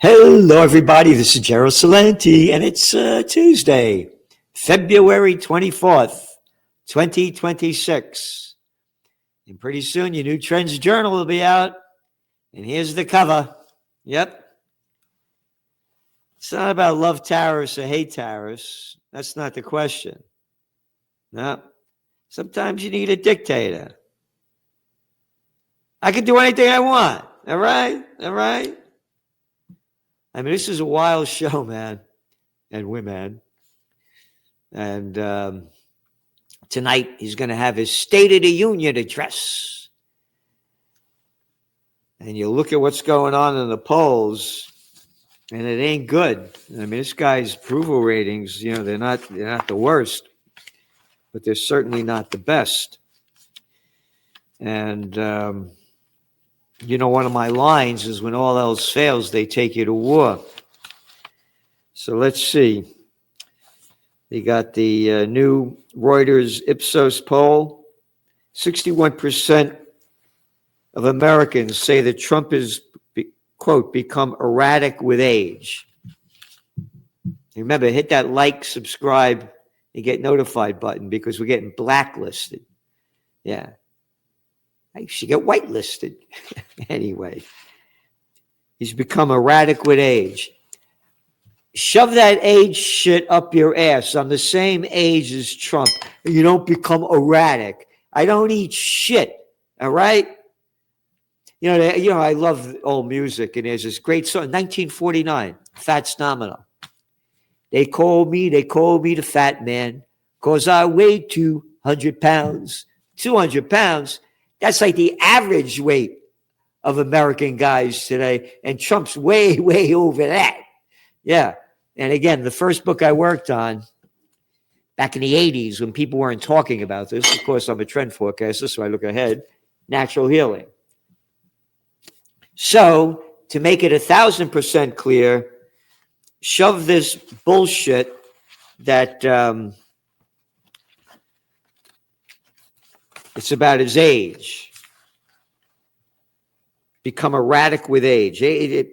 Hello, everybody. This is Gerald Salenti, and it's Tuesday, February 24th, 2026. And pretty soon, your new Trends Journal will be out. And here's the cover. Yep. It's not about love tariffs or hate tariffs. That's not the question. No. Sometimes you need a dictator. I can do anything I want. All right? All right? I mean, this is a wild show, man, and women. And tonight he's going to have his State of the Union address. And you look at what's going on in the polls, and it ain't good. I mean, this guy's approval ratings, they're not the worst, but they're certainly not the best. And one of my lines is when all else fails, they take you to war. So let's see. They got the new Reuters Ipsos poll. 61% of Americans say that Trump has, quote, become erratic with age. Remember, hit that like, subscribe, and get notified button because we're getting blacklisted. Yeah. I should get whitelisted. Anyway, he's become erratic with age. Shove that age shit up your ass. I'm the same age as Trump. You don't become erratic. I don't eat shit. All right? I love old music, and there's this great song, 1949, Fats Domino. They call me the fat man, 'cause I weigh 200 pounds. 200 pounds? That's like the average weight of American guys today. And Trump's way, way over that. Yeah. And again, the first book I worked on back in the 80s when people weren't talking about this, of course, I'm a trend forecaster, so I look ahead, natural healing. So to make it 1,000% clear, shove this bullshit that it's about his age. Become erratic with age,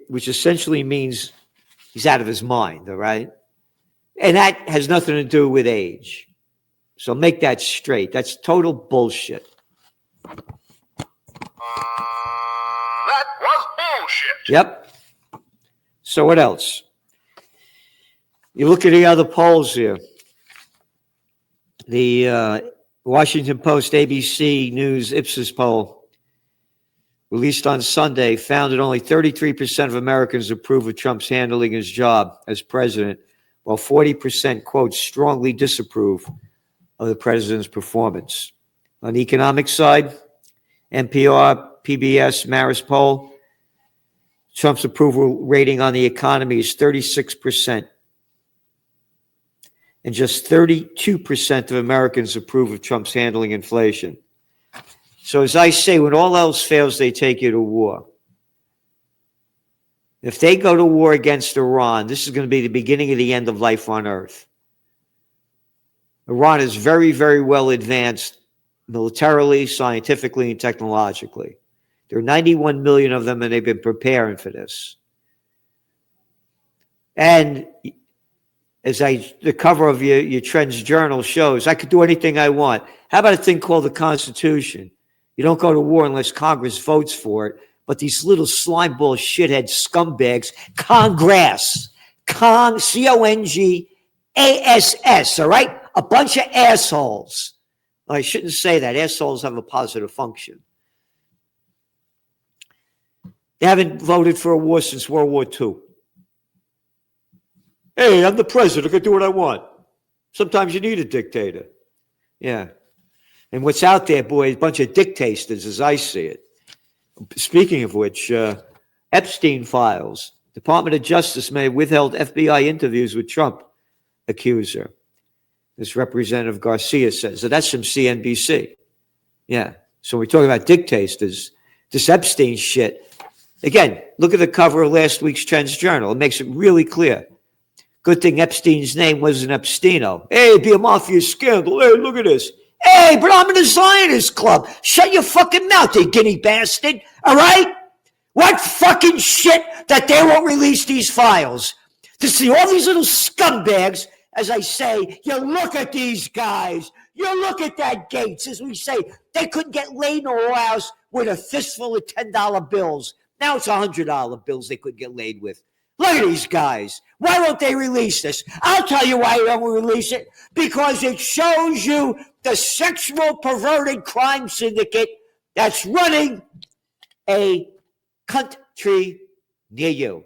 which essentially means he's out of his mind, all right? And that has nothing to do with age. So make that straight. That's total bullshit. That was bullshit. Yep. So what else? You look at the other polls here. The Washington Post, ABC News, Ipsos poll, released on Sunday, found that only 33% of Americans approve of Trump's handling his job as president, while 40%, quote, strongly disapprove of the president's performance. On the economic side, NPR, PBS, Marist poll, Trump's approval rating on the economy is 36%. And just 32% of Americans approve of Trump's handling inflation. So as I say, when all else fails, they take you to war. If they go to war against Iran, this is going to be the beginning of the end of life on Earth. Iran is very, very well advanced militarily, scientifically, and technologically. There are 91 million of them, and they've been preparing for this. And the cover of your Trends Journal shows, I could do anything I want. How about a thing called the Constitution? You don't go to war unless Congress votes for it. But these little slimeball shithead scumbags, Congress, C-O-N-G-A-S-S, all right? A bunch of assholes. I shouldn't say that. Assholes have a positive function. They haven't voted for a war since World War II. Hey, I'm the president. I can do what I want. Sometimes you need a dictator. Yeah. And what's out there, boy, is a bunch of dictators, as I see it. Speaking of which, Epstein files. Department of Justice may have withheld FBI interviews with Trump accuser. This Representative Garcia says. So that's from CNBC. Yeah. So we're talking about dictators. This Epstein shit. Again, look at the cover of last week's Trends Journal. It makes it really clear. Good thing Epstein's name wasn't Epsteino. Hey, be a mafia scandal. Hey, look at this. Hey, but I'm in the Zionist club. Shut your fucking mouth, you guinea bastard. All right? What fucking shit that they won't release these files? To see all these little scumbags, as I say, you look at these guys, you look at that Gates, as we say, they couldn't get laid in a White House with a fistful of $10 bills. Now it's $100 bills they could get laid with. Look at these guys. Why won't they release this? I'll tell you why they don't release it. Because it shows you the sexual perverted crime syndicate that's running a country near you.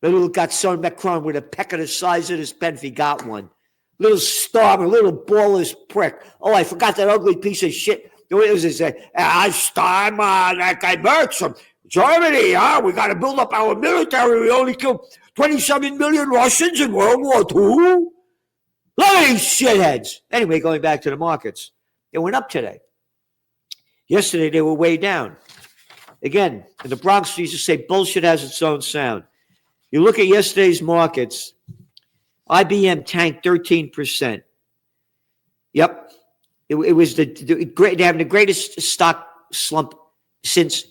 Little Gatson Macron with a pecker the size of his pen if he got one. Little starver, little ballless prick. Oh, I forgot that ugly piece of shit. What was it? I'm that guy Mertz from Germany. We got to build up our military. We only killed 27 million Russians in World War II. Look at these shitheads. Anyway, going back to the markets. They went up today. Yesterday, they were way down. Again, in the Bronx, we used to say bullshit has its own sound. You look at yesterday's markets, IBM tanked 13%. Yep. It was they're having the greatest stock slump since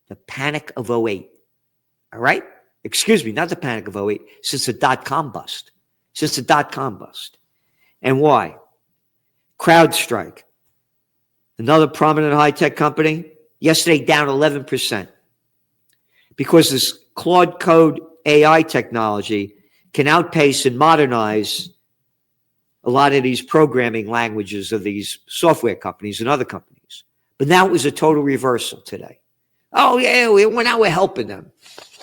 the Panic of '08. All right? Excuse me, not the Panic of '08, since the dot-com bust. Since the dot-com bust. And why? CrowdStrike, another prominent high-tech company, yesterday down 11%. Because this Claude Code AI technology can outpace and modernize a lot of these programming languages of these software companies and other companies. But now it was a total reversal today. Oh, yeah, now we're helping them.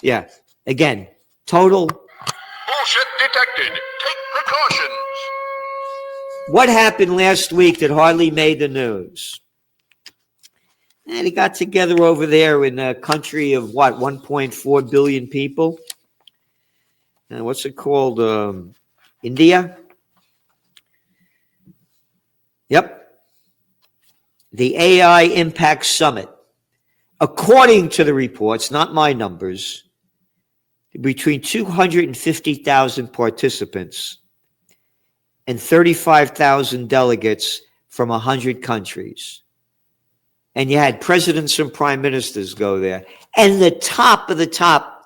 Yeah. Again, total. Bullshit detected. Take precautions. What happened last week that hardly made the news? And they got together over there in a country of what, 1.4 billion people? And what's it called? India? Yep. The AI Impact Summit. According to the reports, not my numbers, between 250,000 participants and 35,000 delegates from 100 countries. And you had presidents and prime ministers go there. And the top of the top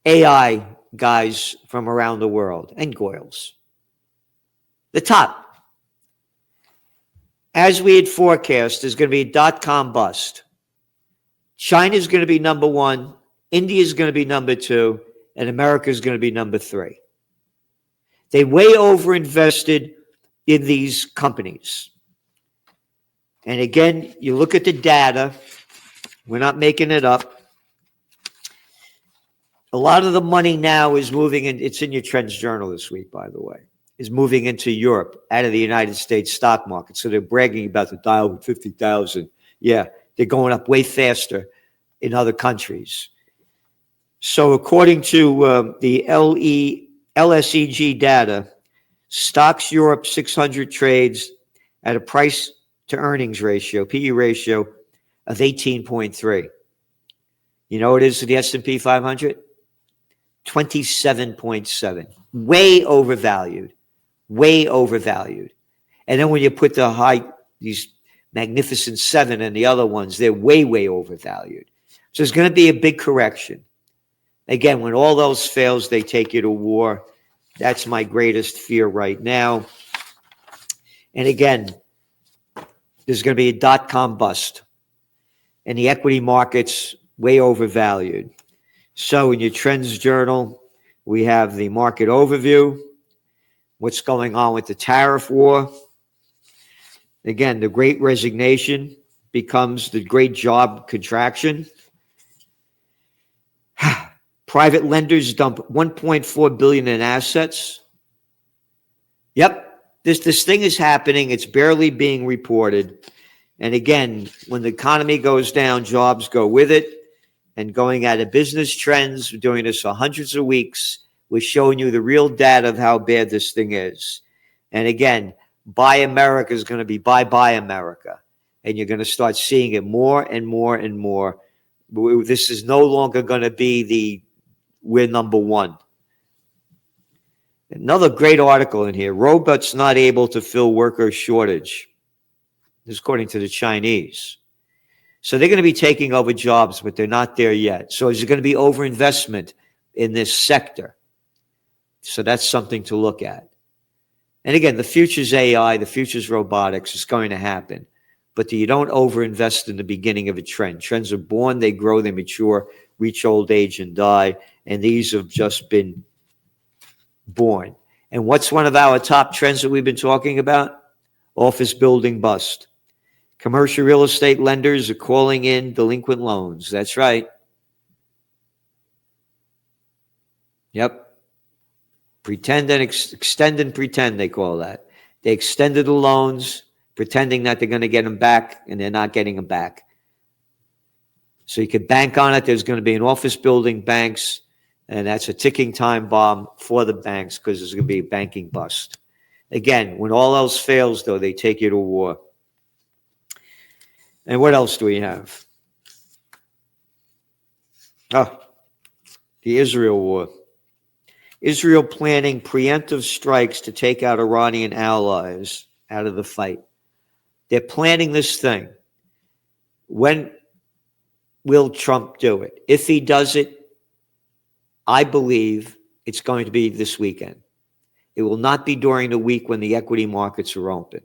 AI guys from around the world and Goyles. The top. As we had forecast, there's going to be a dot-com bust. China's going to be number one, India's going to be number two, and America's going to be number three. They way overinvested in these companies. And again, you look at the data, we're not making it up. A lot of the money now is moving in, it's in your Trends Journal this week, by the way, is moving into Europe out of the United States stock market. So they're bragging about the Dow with 50,000. Yeah, they're going up way faster in other countries. So according to the LSEG data, stocks Europe 600 trades at a price to earnings ratio, PE ratio of 18.3. You know what it is for the S&P 500? 27.7. Way overvalued. Way overvalued. And then when you put these Magnificent Seven and the other ones, they're way, way overvalued. So there's going to be a big correction. Again, when all those fails, they take you to war. That's my greatest fear right now. And again, there's going to be a dot-com bust. And the equity markets way overvalued. So in your Trends Journal, we have the market overview, what's going on with the tariff war. Again, the great resignation becomes the great job contraction. Private lenders dump $1.4 billion in assets. Yep, this thing is happening. It's barely being reported. And again, when the economy goes down, jobs go with it. And going out of business trends, we're doing this for hundreds of weeks. We're showing you the real data of how bad this thing is. And again, Buy America is going to be Buy America. And you're going to start seeing it more and more and more. This is no longer going to be we're number one. Another great article in here. Robots not able to fill worker shortage. This is according to the Chinese. So they're going to be taking over jobs, but they're not there yet. So is there going to be overinvestment in this sector? So that's something to look at. And again, the future's AI, the future's robotics. It's going to happen. But you don't overinvest in the beginning of a trend. Trends are born, they grow, they mature, reach old age, and die. And these have just been born. And what's one of our top trends that we've been talking about? Office building bust. Commercial real estate lenders are calling in delinquent loans. That's right. Yep. Pretend and extend and pretend, they call that. They extended the loans, pretending that they're going to get them back, and they're not getting them back. So you could bank on it. There's going to be an office building, banks, and that's a ticking time bomb for the banks because there's going to be a banking bust. Again, when all else fails, though, they take you to war. And what else do we have? Oh, the Israel war. Israel planning preemptive strikes to take out Iranian allies out of the fight. They're planning this thing. When will Trump do it? If he does it, I believe it's going to be this weekend. It will not be during the week when the equity markets are open.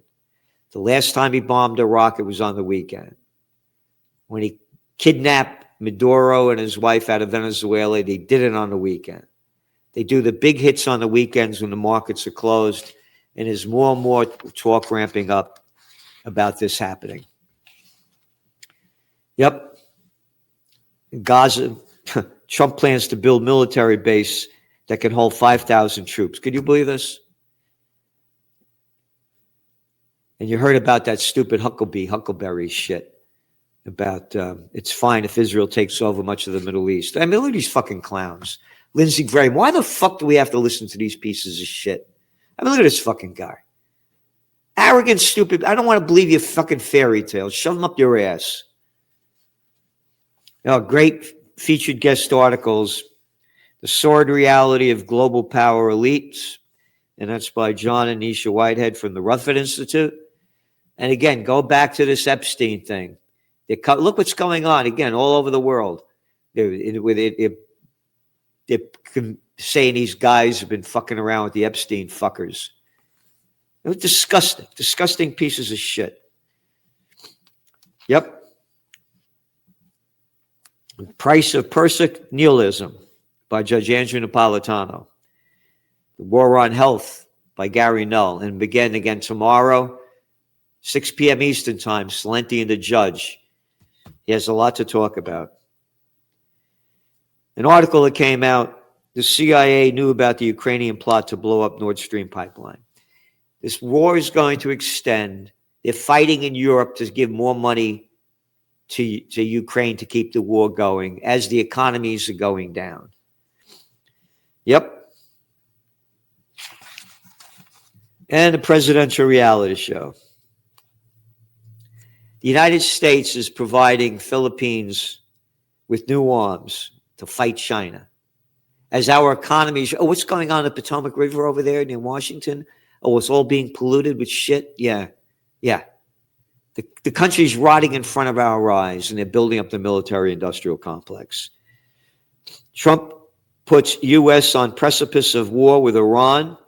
The last time he bombed Iraq, it was on the weekend. When he kidnapped Maduro and his wife out of Venezuela, they did it on the weekend. They do the big hits on the weekends when the markets are closed, and there's more and more talk ramping up about this happening. Yep. Gaza, Trump plans to build military base that can hold 5,000 troops. Could you believe this? And you heard about that stupid Huckleberry shit about it's fine if Israel takes over much of the Middle East. I mean, look at these fucking clowns. Lindsey Graham, why the fuck do we have to listen to these pieces of shit? I mean, look at this fucking guy. Arrogant, stupid. I don't want to believe your fucking fairy tales. Shove them up your ass. You know, great featured guest articles. The Sordid Reality of Global Power Elites. And that's by John and Nisha Whitehead from the Rutherford Institute. And again, go back to this Epstein thing. Look what's going on, again, all over the world. They're saying these guys have been fucking around with the Epstein fuckers. It was disgusting. Disgusting pieces of shit. Yep. Price of Persic Nihilism by Judge Andrew Napolitano. The War on Health by Gary Null. And begin again tomorrow, 6 p.m. Eastern Time, Salenti and the Judge. He has a lot to talk about. An article that came out, the CIA knew about the Ukrainian plot to blow up Nord Stream pipeline. This war is going to extend. They're fighting in Europe to give more money to Ukraine to keep the war going as the economies are going down. Yep. And a presidential reality show. The United States is providing Philippines with new arms to fight China. As our economies, what's going on in the Potomac River over there near Washington? Oh, it's all being polluted with shit? Yeah. The country's rotting in front of our eyes, and they're building up the military-industrial complex. Trump puts U.S. on precipice of war with Iran,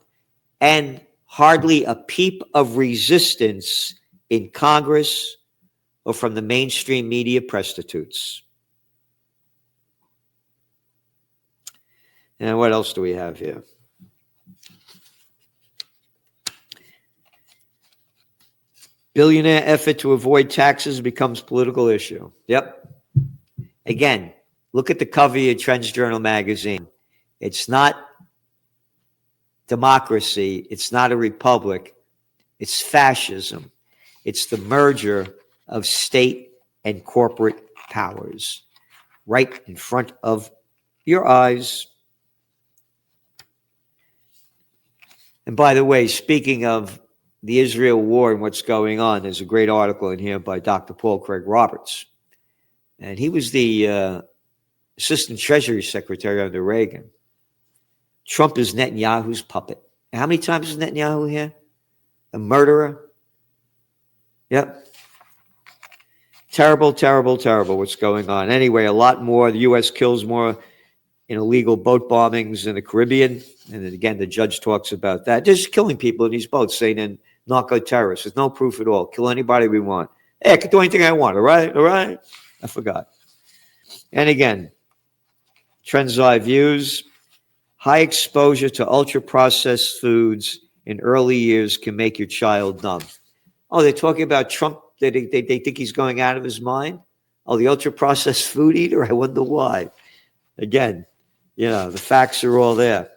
and hardly a peep of resistance in Congress or from the mainstream media prostitutes. And what else do we have here? Billionaire effort to avoid taxes becomes political issue. Yep. Again, look at the cover of your Trends Journal magazine. It's not democracy. It's not a republic. It's fascism. It's the merger of state and corporate powers right in front of your eyes. And by the way, speaking of the Israel war and what's going on, there's a great article in here by Dr. Paul Craig Roberts. And he was the Assistant Treasury Secretary under Reagan. Trump is Netanyahu's puppet. How many times is Netanyahu here? A murderer? Yep. Terrible, terrible, terrible what's going on. Anyway, a lot more. The U.S. kills more in illegal boat bombings in the Caribbean. And then again, the judge talks about that. Just killing people in these boats, saying they're narco terrorists. There's no proof at all. Kill anybody we want. Hey, I can do anything I want, all right? All right? I forgot. And again, trends I views. High exposure to ultra-processed foods in early years can make your child numb. Oh, they're talking about Trump. They think he's going out of his mind. Oh, the ultra-processed food eater? I wonder why. Again, the facts are all there.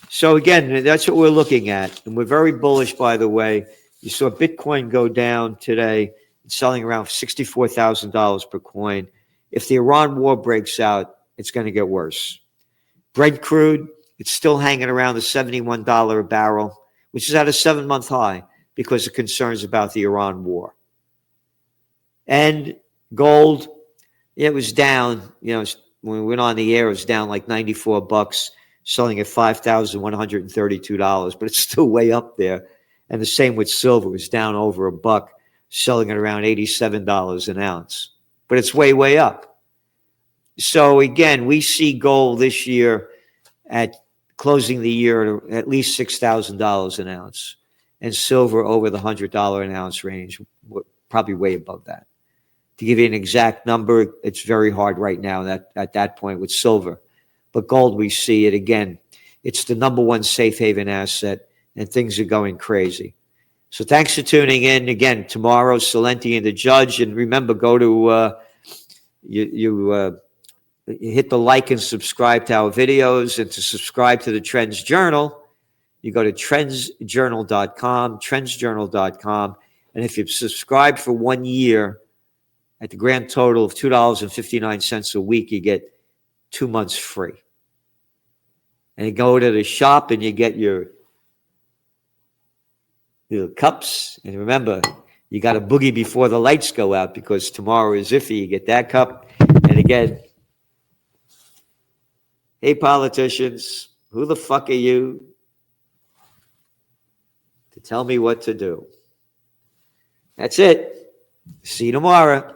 So again, that's what we're looking at. And we're very bullish, by the way. You saw Bitcoin go down today, selling around $64,000 per coin. If the Iran war breaks out, it's going to get worse. Brent crude, it's still hanging around the $71 a barrel, which is at a 7-month high because of concerns about the Iran war. And gold, it was down, when we went on the air, it was down like $94, selling at $5,132, but it's still way up there. And the same with silver, it was down over $1, selling at around $87 an ounce. But it's way, way up. So again, we see gold this year at closing the year at least $6,000 an ounce, and silver over the $100 an ounce range, probably way above that. To give you an exact number, it's very hard right now at that point with silver. But gold, we see it again. It's the number one safe haven asset, and things are going crazy. So thanks for tuning in. Again, tomorrow, Salenti and the Judge. And remember, go to hit the like and subscribe to our videos. And to subscribe to the Trends Journal, you go to trendsjournal.com, trendsjournal.com. And if you subscribe for 1 year, at the grand total of $2.59 a week, you get 2 months free. And you go to the shop and you get your cups. And remember, you got to boogie before the lights go out, because tomorrow is iffy. You get that cup. And again, hey, politicians, who the fuck are you to tell me what to do? That's it. See you tomorrow.